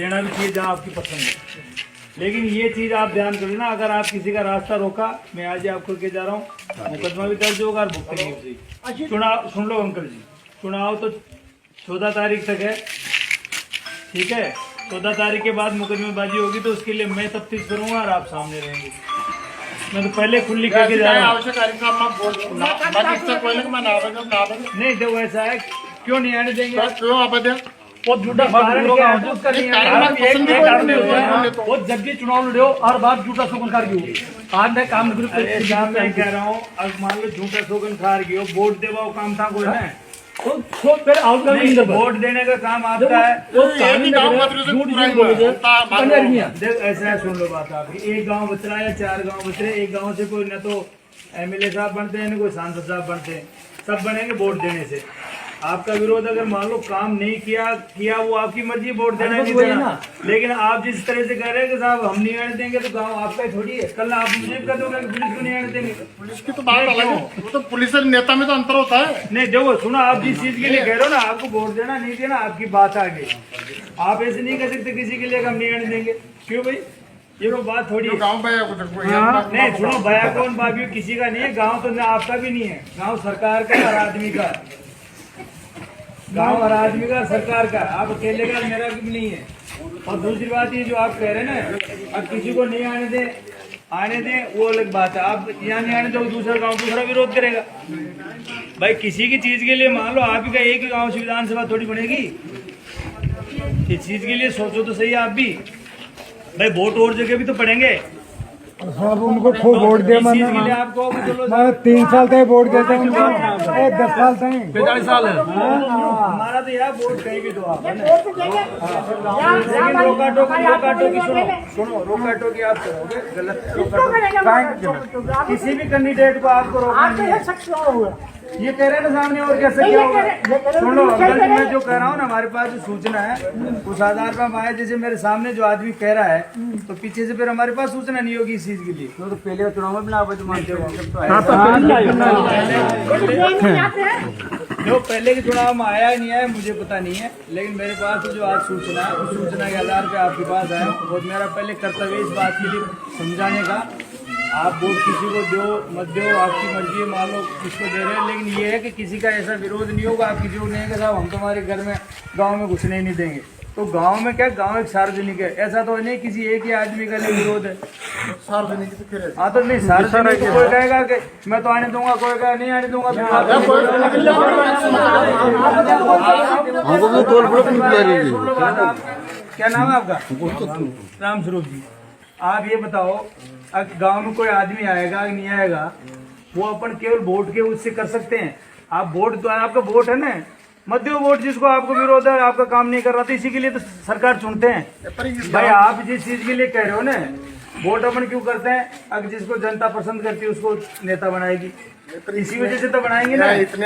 देना भी चाहिए जहाँ आपकी पसंद है। लेकिन ये चीज आप ध्यान करो ना, अगर आप किसी का रास्ता रोका, मैं आज ही आपको के जा रहा हूँ, मुकदमा भी दर्ज होगा और भुगतेंगे भी। चुनाव सुन लो अंकल जी, चुनाव तो 14 तारीख तक है, ठीक है। 14 तारीख के बाद मुकदमेबाजी होगी तो उसके लिए मैं तफ्तीश करूंगा और आप सामने रहेंगे। मैं तो पहले खुली करके जा रहा हूँ। नहीं तो वैसा है, क्यों नहीं आने देंगे? बहुत झूठा वो जबकि चुनाव लड़े हो हर बार झूठा शोकनकार की आज मैं काम मैं कह रहा हूँ, अब मान लो झूठा शोकन खार की हो, वोट देवा काम था कोई है तो वोट देने का काम आपका है। ऐसा है, सुन लो बात आपकी, एक गांव बच रहा है या 4 गांव बच रहे, एक गांव से कोई न तो एमएलए साहब बनते हैं न कोई सांसद साहब बनते हैं, सब बनेंगे वोट देने से। आपका विरोध अगर मान लो काम नहीं किया वो आपकी मर्जी, वोट देना नहीं देना। लेकिन आप जिस तरह से कह रहे हैं कि साहब हम नहीं आने देंगे, तो गांव आपका ही थोड़ी है। कल आप मुझे कर दोगे पुलिस को नहीं आने देंगे। पुलिस की तो बात अलग है, वो तो पुलिस और नेता में तो अंतर होता है। नहीं देखो सुनो, आप जिस चीज के लिए कह रहे हो ना, आपको वोट देना नहीं देना आपकी बात आगे, आप ऐसे नहीं कह सकते किसी के लिए हम नहीं आने देंगे। क्यों भाई, ये तो बात थोड़ी गाँव नहीं, सुनो भया कौन बाबी किसी का नहीं है, गाँव तो आपका भी नहीं है, गाँव सरकार का हर आदमी का, गाँव हर आदमी का सरकार का, आप अकेले का मेरा भी नहीं है। और दूसरी बात ये जो आप कह रहे हैं ना, अब किसी को नहीं आने दें वो अलग बात है। आप यहाँ नहीं आने दो, दूसरा गांव दूसरा विरोध करेगा। भाई किसी की चीज के लिए मान लो आप ही का एक ही गांव से विधानसभा थोड़ी बनेगी, इस चीज के लिए सोचो तो सही आप भी। भाई वोट और जगह भी तो पड़ेंगे सब उनको खूब वोट दे, मैं 3 साल तक वोट देता हूँ, 10 साल तक 45 साल है। हमारा तो यार वोट कहीं भी दो आप, लेकिन रोका टोकी सुनो रोका टोकी आप करोगे गलत, रोका किसी भी कैंडिडेट को आपको रोकना नहीं है। ये कह रहे हैं ना सामने, और कैसे क्या होगा? सुनो अंकल जी, मैं जो कह रहा हूँ ना, हमारे पास जो सूचना है उस आधार पर हम आए। जैसे मेरे सामने जो आदमी कह रहा है, तो पीछे से फिर हमारे पास सूचना नहीं होगी इस चीज के लिए। तो पहले का चुनाव में बिना जो पहले के चुनाव में आया नहीं आया मुझे पता नहीं है, लेकिन मेरे पास जो आज सूचना है उस सूचना के आधार पे आपके पास आया हूँ। और मेरा पहले कर्तव्य इस बात के लिए समझाने का, आप वोट किसी को दो मत दो आपकी मर्जी है, मान लो किसको दे रहे हैं, लेकिन ये है कि किसी का ऐसा विरोध नहीं होगा। आप किसी को नहीं कि साहब हम तुम्हारे घर में गांव में घुसने नहीं देंगे। तो गांव में क्या, गांव एक सार्वजनिक है, ऐसा तो नहीं किसी एक ही आदमी का नहीं विरोध है। सार्वजनिक हाँ तो नहीं सार्वजनिक तो कोई कहेगा कि मैं तो आने दूंगा, कोई कहेगा नहीं आने दूंगा। क्या नाम है आपका? राम स्वरूप जी। आप ये बताओ, गांव में कोई आदमी आएगा नहीं आएगा, वो अपन केवल वोट के उससे कर सकते हैं। आप वोट तो आपका वोट है ना, मत दो वोट जिसको आपको विरोध है, आपका काम नहीं कर रहा, तो इसी के लिए तो सरकार चुनते हैं। भाई आप जिस चीज के लिए कह रहे हो ना, वोट अपन क्यों करते हैं? अगर जिसको जनता पसंद करती है उसको नेता बनाएगी, इसी वजह से तो बनाएंगे ना। इतने